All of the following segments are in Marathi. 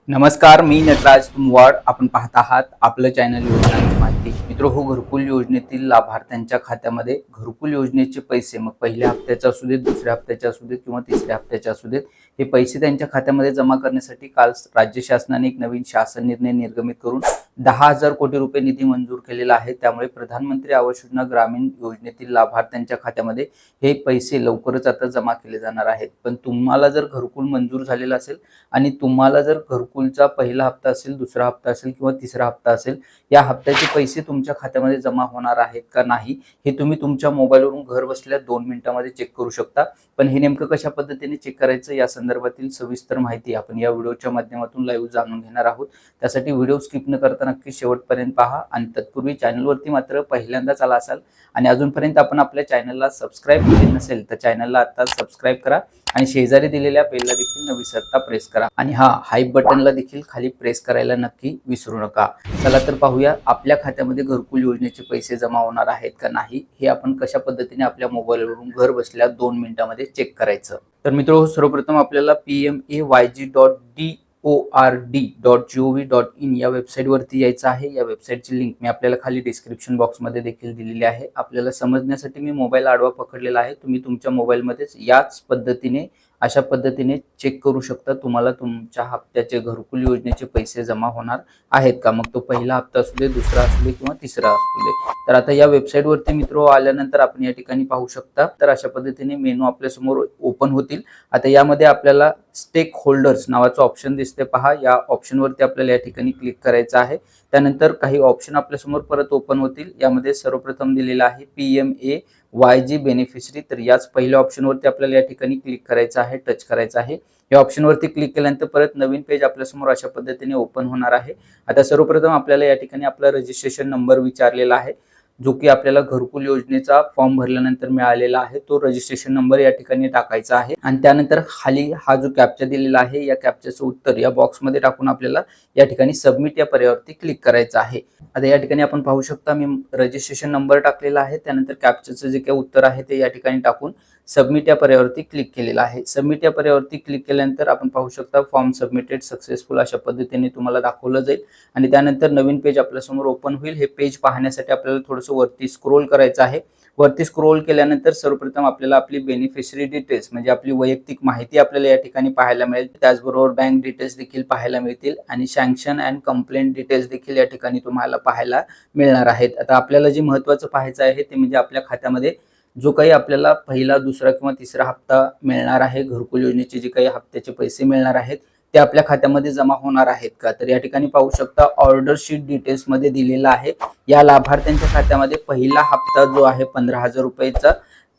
नमस्कार, मी नटराज तुमवाड. आपण पाहत आहात आपलं चॅनल योजनांची माहिती. मित्र घरकुल योजनेतील लाभार्थ्यांच्या खात्यामध्ये घरकुल योजनेचे पैसे मग पहिल्या हप्त्याचे असू देत, दुसऱ्या हप्त्याचे असू देत किंवा तिसऱ्या हप्त्याचे असू देत, हे पैसे त्यांच्या खात्यामध्ये जमा करण्यासाठी काल राज्य शासनाने एक नवीन शासन निर्णय निर्गमित करून 10,000 कोटी रुपये निधी मंजूर केलेला आहे. त्यामुळे प्रधानमंत्री आवास योजना ग्रामीण योजनेतील लाभार्थ्यांच्या खात्यामध्ये हे पैसे लवकरच आता जमा केले जाणार आहेत. पण तुम्हाला जर घरकुल मंजूर झालेला असेल आणि तुम्हाला जर घरकुलचा पहिला हप्ता असेल, दुसरा हप्ता असेल किंवा तिसरा हप्ता असेल, या हप्त्याचे पैसे तुमच्या खात्यामध्ये जमा होणार आहेत का नाही हे तुम्ही तुमच्या मोबाईलवरून घर बसल्या 2 मिनिटांमध्ये चेक करू शकता. पण हे नेमकं कशा पद्धतीने चेक करायचं या संदर्भातील सविस्तर माहिती आपण या व्हिडिओच्या माध्यमातून लाईव्ह जाणून घेणार आहोत. त्यासाठी व्हिडिओ स्किप न करता नक्की शेवटपर्यंत पहा. आणि तत्पूर्वी चॅनलवरती मात्र पहिल्यांदाच आला असाल आणि अजूनपर्यंत आपण आपल्या चॅनलला सबस्क्राईब केले नसेल तर चॅनलला आता सबस्क्राईब करा आणि शेजारी दिलेल्या बेलला देखील न विसरता प्रेस करा आणि हाईप बटनला देखील खाली प्रेस करायला नक्की विसरू नका. चला तर पाहूया आपल्या खात्यामध्ये घरकुल योजनेचे पैसे जमा होणार आहेत का नाही हे आपण कशा पद्धतीने आपल्या मोबाईलवरून घर बसल्या 2 मिनिटांमध्ये चेक करायचं. तर मित्रांनो, सर्वप्रथम आपल्याला pmayg.dord.gov.in या वेबसाईटवरती यायचं आहे. या वेबसाईटची लिंक मी आपल्याला खाली डिस्क्रिप्शन बॉक्समध्ये देखील दिलेली आहे. आपल्याला समजण्यासाठी मी मोबाईल आडवा पकडलेला आहे. तुम्ही तुमच्या मोबाईलमध्येच याच पद्धतीने अशा पद्धतीने चेक करू शकता तुम्हाला तुमच्या हप्त्याचे घरकुल योजनेचे पैसे जमा होणार आहेत का. मग तो पहिला हप्ता असू दे, दुसरा असू दे किंवा तिसरा असू दे. तर आता या वेबसाईटवरती मित्र आल्यानंतर आपण या ठिकाणी पाहू शकता. तर अशा पद्धतीने मेनू आपल्या समोर ओपन होतील. आता यामध्ये आपल्याला स्टेक होल्डर्स नावाचं ऑप्शन दिसते पहा. या ऑप्शनवरती आपल्याला या ठिकाणी क्लिक करायचं आहे. त्यानंतर काही ऑप्शन आपल्या समोर परत ओपन होतील. यामध्ये सर्वप्रथम दिलेला आहे PMAYG बेनिफिशरी. तर याच पहिल्या ऑप्शनवरती आपल्याला या ठिकाणी क्लिक करायचं आहे, टच करायचं आहे. या ऑप्शनवरती क्लिक केल्यानंतर परत नवीन पेज आपल्या समोर अशा पद्धतीने ओपन होणार आहे. आता सर्वप्रथम आपल्याला या ठिकाणी आपला रजिस्ट्रेशन नंबर विचारलेला आहे, जो की आपल्याला घरकुल योजनेचा फॉर्म भरल्यानंतर मिळालेला आहे. तो रजिस्ट्रेशन नंबर या ठिकाणी टाकायचा आहे आणि त्यानंतर खाली हा जो कॅप्चा दिलेला आहे या कॅप्चाचं उत्तर या बॉक्समध्ये टाकून आपल्याला या ठिकाणी सबमिट या पर्यायावरती क्लिक करायचं आहे. आता या ठिकाणी आपण पाहू शकता मी रजिस्ट्रेशन नंबर टाकलेला आहे. त्यानंतर कॅप्चाचं जे काही उत्तर आहे ते या ठिकाणी टाकून सबमिट या पर्यायावरती क्लिक केलेला आहे. सबमिट या पर्यायावरती क्लिक केल्यानंतर आपण पाहू शकता फॉर्म सबमिटेड सक्सेसफुल अशा पद्धतीने तुम्हाला दाखवलं जाईल आणि त्यानंतर नवीन पेज आपल्या समोर ओपन होईल. हे पेज पाहण्यासाठी आपल्याला थोडंसं वरती स्क्रोल करायचं आहे. वरती स्क्रोल केल्यानंतर सर्वप्रथम आपल्याला आपली बेनिफिशरी डिटेल्स म्हणजे आपली वैयक्तिक माहिती आपल्याला या ठिकाणी पाहायला मिळेल. त्याचबरोबर बँक डिटेल्स देखील पाहायला मिळतील आणि सँक्शन अँड कंप्लेंट डिटेल्स देखील या ठिकाणी तुम्हाला पाहायला मिळणार आहेत. आता आपल्याला जे महत्त्वाचं पाहायचं आहे ते म्हणजे आपल्या खात्यामध्ये जो काही आपल्याला पहिला, दुसरा किंवा तिसरा हप्ता मिळणार आहे, घरकुल योजनेचे जे काही हप्त्याचे पैसे मिळणार आहेत ते आपल्या खात्यामध्ये जमा होणार आहेत का. तर या ठिकाणी पाहू शकता ऑर्डर शीट डिटेल्स मध्ये दिलेला आहे. या लाभार्थ्यांच्या खात्यामध्ये पहिला हप्ता जो आहे 15,000 रुपयाचा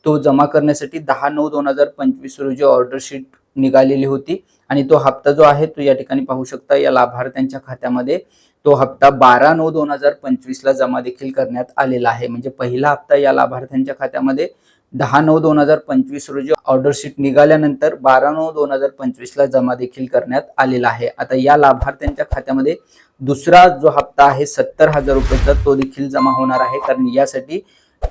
तो जमा करण्यासाठी 10/9/2025 रोजी ऑर्डर शीट निघालेली होती आणि तो हप्ता जो आहे तो या ठिकाणी पाहू शकता या लाभार्थ्यांच्या खात्यामध्ये तो हप्ता 12/9/2025 ला जमा देखील करण्यात आलेला आहे. म्हणजे पहिला हप्ता या लाभार्थ्यांच्या खात्यामध्ये 10/9/2025 रोजी ऑर्डर शीट निघाल्यानंतर 12/9/2025 ला जमा देखील करण्यात आलेला आहे. आता या लाभार्थ्यांच्या खात्यामध्ये दुसरा जो हप्ता आहे 70,000 रुपयाचा तो देखील जमा होणार आहे, कारण यासाठी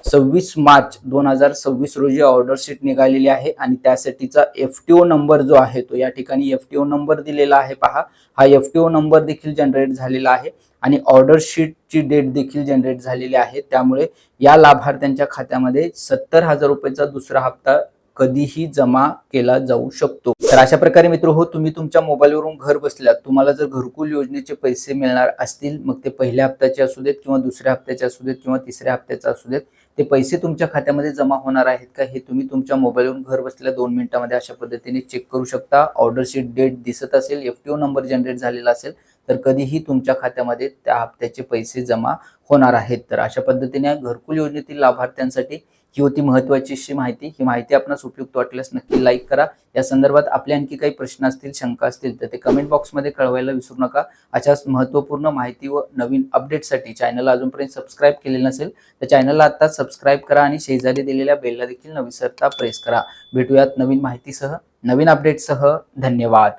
26 मार्च 2026 रोजी ऑर्डर शीट निघालेली आहे आणि त्यासाठीचा FTO नंबर जो आहे तो या ठिकाणी FTO नंबर दिलेला आहे पहा. हा FTO नंबर देखील जनरेट झालेला आहे आणि ऑर्डर शीटची डेट देखील जनरेट झालेली आहे. त्यामुळे या लाभार्थ्यांच्या खात्यामध्ये 70,000 रुपयाचा दुसरा हप्ता कधीही जमा केला जाऊ शकतो. तर अशा प्रकारे मित्र तुम्ही तुमच्या मोबाईलवरून घर बसल्या तुम्हाला जर घरकुल योजनेचे पैसे मिळणार असतील, मग ते पहिल्या हप्त्याचे असू देत किंवा दुसऱ्या हप्त्याचे असू देत किंवा तिसऱ्या हप्त्याचे असू देत, ते पैसे तुमच्या खात्यामध्ये जमा होणार आहेत का हे तुम्ही तुमच्या मोबाईलवरून घर बसल्या 2 मिनिटांमध्ये अशा पद्धतीने चेक करू शकता. ऑर्डर शीट डेट दिसत असेल, FTO नंबर जनरेट झालेला असेल तर कधीही तुमच्या खात्यामध्ये त्या हप्त्याचे पैसे जमा होणार आहेत. तर अशा पद्धतीने घरकुल योजनेतील लाभार्थ्यांसाठी ही होती महत्त्वाची अशी माहिती. ही माहिती आपणास उपयुक्त वाटल्यास नक्की लाईक करा. या संदर्भात आपले आणखी काही प्रश्न असतील, शंका असतील तर ते कमेंट बॉक्समध्ये कळवायला विसरू नका. अशाच महत्त्वपूर्ण माहिती व नवीन अपडेटसाठी चॅनलला अजूनपर्यंत सबस्क्राईब केलेलं नसेल तर चॅनलला आता सबस्क्राईब करा आणि शेजारी दिलेल्या बेलला देखील न विसरता प्रेस करा. भेटूयात नवीन माहितीसह, नवीन अपडेटसह. धन्यवाद.